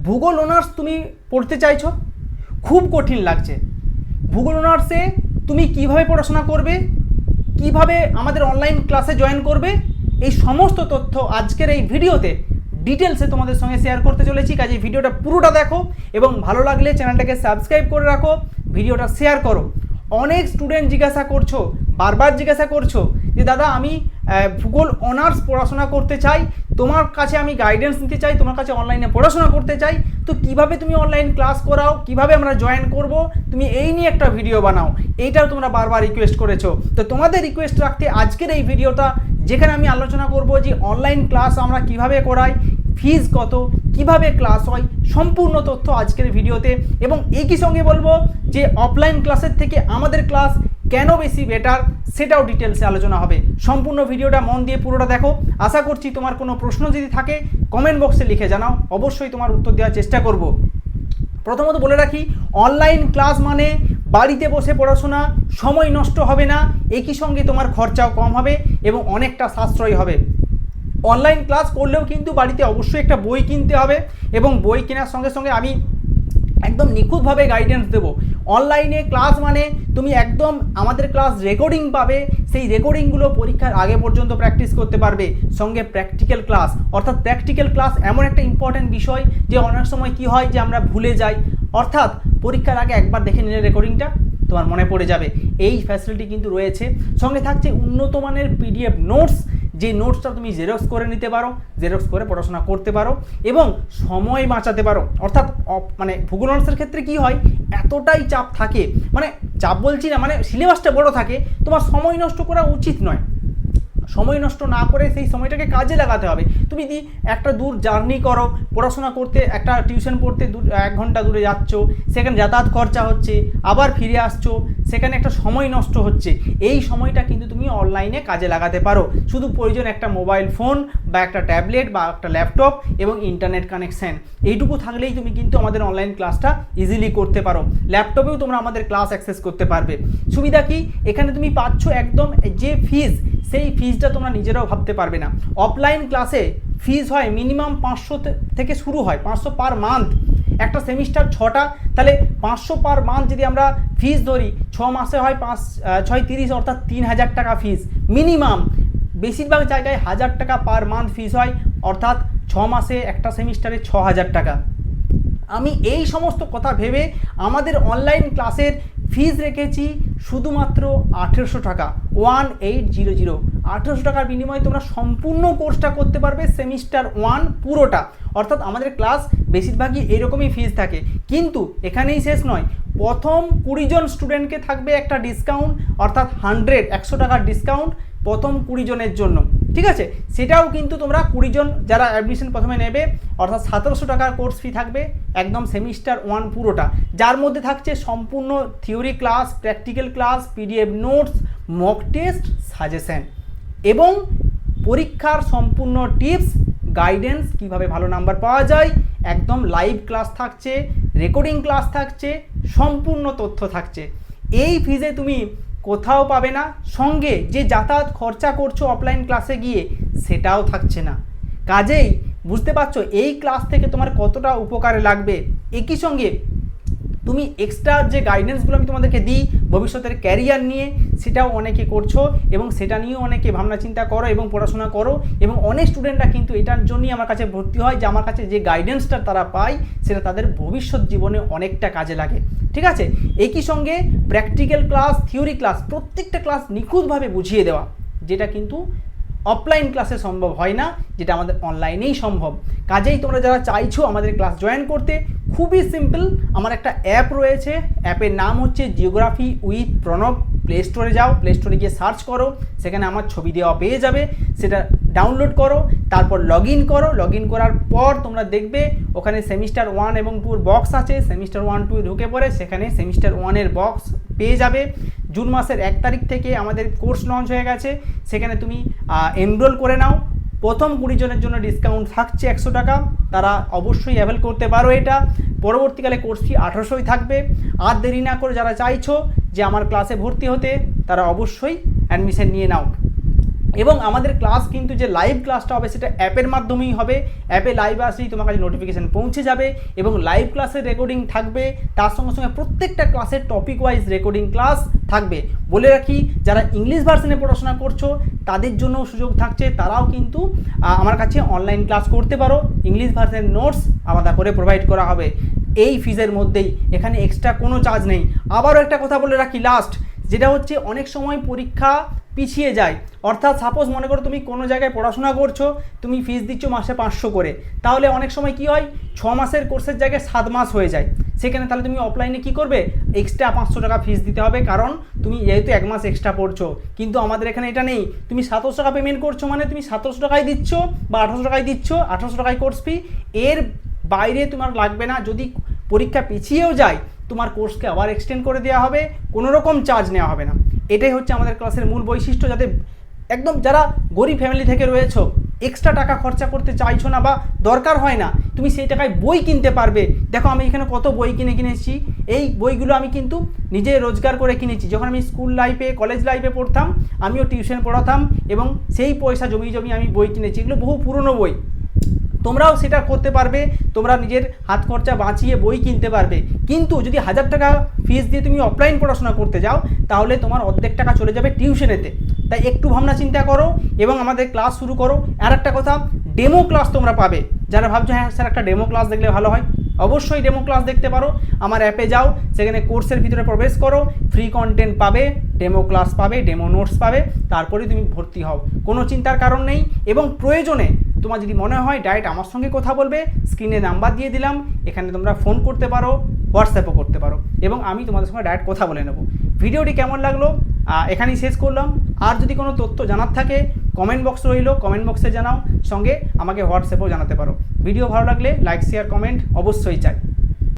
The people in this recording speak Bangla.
ভূগোল অনার্স তুমি পড়তে চাইছো, খুব কঠিন লাগছে। ভূগোল অনার্সে তুমি কিভাবে পড়াশোনা করবে, কিভাবে আমাদের অনলাইন ক্লাসে জয়েন করবে, এই সমস্ত তথ্য আজকের এই ভিডিওতে ডিটেলসে তোমাদের সঙ্গে শেয়ার করতে চলেছি। কাজে ভিডিওটা পুরোটা দেখো এবং ভালো লাগলে চ্যানেলটাকে সাবস্ক্রাইব করে রাখো, ভিডিওটা শেয়ার করো। অনেক স্টুডেন্ট জিজ্ঞাসা করছো, বারবার জিজ্ঞাসা করছো যে দাদা আমি ভূগোল অনার্স পড়াশোনা করতে চাই, তোমার কাছে আমি গাইডেন্স নিতে চাই, তোমার কাছে অনলাইনে পড়াশোনা করতে চাই, তো কিভাবে তুমি অনলাইন ক্লাস করাও, কিভাবে আমরা জয়েন করব, তুমি এই নিয়ে একটা ভিডিও বানাও। এইটাও তোমরা বারবার রিকোয়েস্ট করেছো। তো তোমাদের রিকোয়েস্ট রাখতে আজকের এই ভিডিওটা, যেখানে আমি আলোচনা করব যে অনলাইন ক্লাস আমরা কিভাবে করাই, ফিজ কত, কিভাবে ক্লাস হয়, সম্পূর্ণ তথ্য আজকের ভিডিওতে। এবং একই সঙ্গে বলবো যে অফলাইন ক্লাসের থেকে আমাদের ক্লাস কেন বেশি বেটার, সেটাও ডিটেলসে আলোচনা হবে। সম্পূর্ণ ভিডিওটা মন দিয়ে পুরোটা দেখো। আশা করছি তোমার কোনো প্রশ্ন যদি থাকে কমেন্ট বক্সে লিখে জানাও, অবশ্যই তোমার উত্তর দেওয়ার চেষ্টা করব। প্রথমত বলে রাখি, অনলাইন ক্লাস মানে বাড়িতে বসে পড়াশোনা, সময় নষ্ট হবে না, একই সঙ্গে তোমার খরচাও কম হবে এবং অনেকটা সাশ্রয়ী হবে। অনলাইন ক্লাস করলেও কিন্তু বাড়িতে অবশ্যই একটা বই কিনতে হবে এবং বই কেনার সঙ্গে সঙ্গে আমি একদম নিখুঁতভাবে গাইডেন্স দেবো। অনলাইনে ক্লাস মানে তুমি একদম আমাদের ক্লাস রেকর্ডিং পাবে, সেই রেকর্ডিংগুলো পরীক্ষার আগে পর্যন্ত প্র্যাকটিস করতে পারবে। সঙ্গে প্র্যাকটিক্যাল ক্লাস, অর্থাৎ প্র্যাকটিক্যাল ক্লাস এমন একটা ইম্পর্ট্যান্ট বিষয় যে অনেক সময় কি হয় যে আমরা ভুলে যাই, অর্থাৎ পরীক্ষার আগে একবার দেখে নিলে রেকর্ডিংটা তোমার মনে পড়ে যাবে। এই ফ্যাসিলিটি কিন্তু রয়েছে। সঙ্গে থাকছে উন্নত মানের পিডিএফ নোটস, যে নোটসটা তুমি জেরক্স করে নিতে পারো, জেরক্স করে পড়াশোনা করতে পারো এবং সময় বাঁচাতে পারো। অর্থাৎ মানে ভূগোল অনার্সের ক্ষেত্রে কি হয়, এতটাই চাপ থাকে, মানে চাপ বলছি না, মানে সিলেবাসটা বড় থাকে, তোমার সময় নষ্ট করা উচিত নয়। সময় নষ্ট না করে সেই সময়টাকে কাজে লাগাতে হবে। তুমি যদি একটা দূর জার্নি করো পড়াশোনা করতে, একটা টিউশন পড়তে 1 ঘন্টা দূরে যাচ্ছ, সেখানে যাতায়াত খরচা হচ্ছে, আবার ফিরে আসছো, সেখানে একটা সময় নষ্ট হচ্ছে। এই সময়টা কিন্তু তুমি অনলাইনে কাজে লাগাতে পারো। শুধু প্রয়োজন একটা মোবাইল ফোন বা একটা ট্যাবলেট বা একটা ল্যাপটপ এবং ইন্টারনেট কানেকশান, এইটুকু থাকলেই তুমি কিন্তু আমাদের অনলাইন ক্লাসটা ইজিলি করতে পারো। ল্যাপটপেও তোমরা আমাদের ক্লাস অ্যাক্সেস করতে পারবে। সুবিধা কি, এখানে তুমি পাচ্ছ একদম যে ফিজ, সেই ফিজটা তোমরা নিজেরাও ভাবতে পারবে না। অফলাইন ক্লাসে ফিজ হয় মিনিমাম 500 থেকে শুরু হয়, 500 পার মান্থ। একটা সেমিস্টার 6টা, তাহলে 500 পার মান্থ যদি আমরা ফিজ ধরি, 6 মাসে হয় 5 6 30, অর্থাৎ 3000 টাকা ফিজ মিনিমাম। বেশিরভাগ জায়গায় 1000 টাকা পার মান্থ ফিজ হয়, অর্থাৎ 6 মাসে একটা সেমিস্টারে 6000 টাকা। আমি এই সমস্ত কথা ভেবে আমাদের অনলাইন ক্লাসের ফিজ রেখেছি শুধুমাত্র 1800 টাকা, 1800। 1800 টাকার বিনিময়ে তোমরা সম্পূর্ণ কোর্সটা করতে পারবে, সেমিস্টার 1 পুরোটা। অর্থাৎ আমাদের ক্লাস বেশিরভাগই এরকমই ফিজ থাকে। কিন্তু এখানেই শেষ নয়, প্রথম 20 জন স্টুডেন্টকে থাকবে একটা ডিসকাউন্ট, অর্থাৎ 100 টাকার ডিসকাউন্ট প্রথম 20 জনের জন্য। ঠিক আছে, সেটাও কিন্তু তোমরা 20 জন যারা অ্যাডমিশন প্রথমে নেবে, অর্থাৎ 1700 টাকার কোর্স ফি থাকবে একদম সেমিস্টার 1 পুরোটা, যার মধ্যে থাকছে সম্পূর্ণ theory class, practical class, PDF notes, mock test, suggestion এবং পরীক্ষার সম্পূর্ণ টিপস, গাইডেন্স, কিভাবে ভালো নাম্বার পাওয়া যায়, একদম লাইভ ক্লাস থাকছে, রেকর্ডিং ক্লাস থাকছে, সম্পূর্ণ তথ্য থাকছে। এই ফিজে তুমি কোথাও পাবে না। সঙ্গে যে যাতায়াত খরচা করছো অফলাইন ক্লাসে গিয়ে, সেটাও থাকছে না। কাজেই বুঝতে পারছো এই ক্লাস থেকে তোমার কতটা উপকারে লাগবে। একই সঙ্গে তুমি এক্সট্রা যে গাইডেন্সগুলো আমি তোমাদেরকে দিই ভবিষ্যতের ক্যারিয়ার নিয়ে, সেটাও অনেকে করছো এবং সেটা নিয়েও অনেকে ভাবনা চিন্তা করো এবং পড়াশোনা করো। এবং অনেক স্টুডেন্টরা কিন্তু এটার জন্যই আমার কাছে ভর্তি হয়, যে আমার কাছে যে গাইডেন্সটা তারা পায় সেটা তাদের ভবিষ্যৎ জীবনে অনেকটা কাজে লাগে। ঠিক আছে, একই সঙ্গে প্র্যাকটিক্যাল ক্লাস, থিওরি ক্লাস, প্রত্যেকটা ক্লাস নিখুঁতভাবে বুঝিয়ে দেওয়া, যেটা কিন্তু অফলাইন ক্লাসে সম্ভব হয় না, যেটা আমাদের অনলাইনেই সম্ভব। কাজেই তোমরা যারা চাইছো আমাদের ক্লাস জয়েন করতে, খুবই সিম্পল, আমার একটা অ্যাপ রয়েছে, অ্যাপের নাম হচ্ছে জিওগ্রাফি উইথ প্রণব। প্লে স্টোরে যাও, প্লে স্টোরে গিয়ে সার্চ করো, সেখানে আমার ছবি দেওয়া পেয়ে যাবে, সেটা ডাউনলোড করো, তারপর লগ ইন করো। লগ ইন করার পর তোমরা দেখবে ওখানে সেমিস্টার 1 এবং 2 বক্স আছে। সেমিস্টার 1 2 ঢুকে পড়ে সেখানে সেমিস্টার 1 বক্স পেয়ে যাবে। জুন মাসের 1 তারিখ থেকে আমাদের কোর্স লঞ্চ হয়ে গেছে, সেখানে তুমি এনরোল করে নাও। প্রথম 20 জনের জন্য ডিসকাউন্ট থাকছে 100 টাকা, তারা অবশ্যই অ্যাভেল করতে পারো এটা। পরবর্তীকালে কোর্স ফি 1800ই থাকবে। আর দেরি না করে যারা চাইছো যে আমার ক্লাসে ভর্তি হতে, তারা অবশ্যই অ্যাডমিশন নিয়ে নাও। এবং আমাদের ক্লাস কিন্তু যে লাইভ ক্লাসটা হবে সেটা অ্যাপের মাধ্যমেই হবে। অ্যাপে লাইভ আসলেই তোমার কাছে নোটিফিকেশান পৌঁছে যাবে এবং লাইভ ক্লাসের রেকর্ডিং থাকবে, তার সঙ্গে সঙ্গে প্রত্যেকটা ক্লাসের টপিক ওয়াইজ রেকর্ডিং ক্লাস থাকবে। বলে রাখি, যারা ইংলিশ ভার্সনে পড়াশোনা করছো তাদের জন্য সুযোগ থাকছে, তারাও কিন্তু আমার কাছে অনলাইন ক্লাস করতে পারো। ইংলিশ ভার্সনের নোটস আলাদা করে প্রোভাইড করা হবে এই ফিজের মধ্যেই, এখানে এক্সট্রা কোনো চার্জ নেই। আবারও একটা কথা বলে রাখি লাস্ট, যেটা হচ্ছে অনেক সময় পরীক্ষা পিছিয়ে যায়। অর্থাৎ সাপোজ মনে করো তুমি কোনো জায়গায় পড়াশোনা করছো, তুমি ফিস দিচ্ছ মাসে 500 করে, তাহলে অনেক সময় কি হয় 6 মাসের কোর্সের জায়গায় 7 মাস হয়ে যায়। সেখানে তাহলে তুমি অফলাইনে কি করবে, এক্সট্রা 500 টাকা ফিস দিতে হবে, কারণ তুমি যেহেতু 1 মাস এক্সট্রা পড়ছো। কিন্তু আমাদের এখানে এটা নেই, তুমি 700 টাকা পেমেন্ট করছো মানে তুমি 700 টাকাই দিচ্ছ বা 1800 টাকায় দিচ্ছ, 1800 টাকায় কোর্স ফি, এর বাইরে তোমার লাগবে না। যদি পরীক্ষা পিছিয়েও যায় তোমার কোর্সকে আবার এক্সটেন্ড করে দেওয়া হবে, কোনো রকম চার্জ নেওয়া হবে না। এটাই হচ্ছে আমাদের ক্লাসের মূল বৈশিষ্ট্য, যাতে একদম যারা গরিব ফ্যামিলি থেকে রয়েছো, এক্সট্রা টাকা খরচা করতে চাইছো না বা দরকার হয় না, তুমি সেই টাকায় বই কিনতে পারবে। দেখো আমি এখানে কত বই কিনেছি, এই বইগুলো আমি কিন্তু নিজে রোজগার করে কিনেছি। যখন আমি স্কুল লাইফে কলেজ লাইফে পড়তাম আমিও টিউশন পড়াতাম এবং সেই পয়সা জমিয়ে আমি বই কিনেছি। এগুলো বহু পুরনো বই, তোমরাও সেটা করতে পারবে, তোমরা নিজের হাত খরচা বাঁচিয়ে বই কিনতে পারবে। কিন্তু যদি 1000 টাকা ফিস দিয়ে তুমি অফলাইন পড়াশোনা করতে যাও তাহলে তোমার অর্ধেক টাকা চলে যাবে টিউশনেতে। তাই একটু ভাবনা চিন্তা করো এবং আমাদের ক্লাস শুরু করো। আর একটা কথা, ডেমো ক্লাস তোমরা পাবে। যারা ভাবছো হ্যাঁ স্যার একটা ডেমো ক্লাস দেখলে ভালো হয়, অবশ্যই ডেমো ক্লাস দেখতে পারো। আমার অ্যাপে যাও, সেখানে কোর্সের ভিতরে প্রবেশ করো, ফ্রি কন্টেন্ট পাবে, ডেমো ক্লাস পাবে, ডেমো নোটস পাবে, তারপরেই তুমি ভর্তি হও। কোনো চিন্তার কারণ নেই। এবং প্রয়োজনে তোমার যদি মনে হয় ডাইরেক্ট আমার সঙ্গে কথা বলবে, স্ক্রিনে নাম্বার দিয়ে দিলাম, এখানে তোমরা ফোন করতে পারো, হোয়াটসঅ্যাপও করতে পারো এবং আমি তোমাদের সঙ্গে ডাইরেক্ট কথা বলে নেব। ভিডিওটি কেমন লাগলো এখানেই শেষ করলাম। আর যদি কোনো তথ্য জানার থাকে কমেন্ট বক্স রইল, কমেন্ট বক্সে জানাও, সঙ্গে আমাকে হোয়াটসঅ্যাপেও জানাতে পারো। ভিডিও ভালো লাগলে লাইক শেয়ার কমেন্ট অবশ্যই চাই।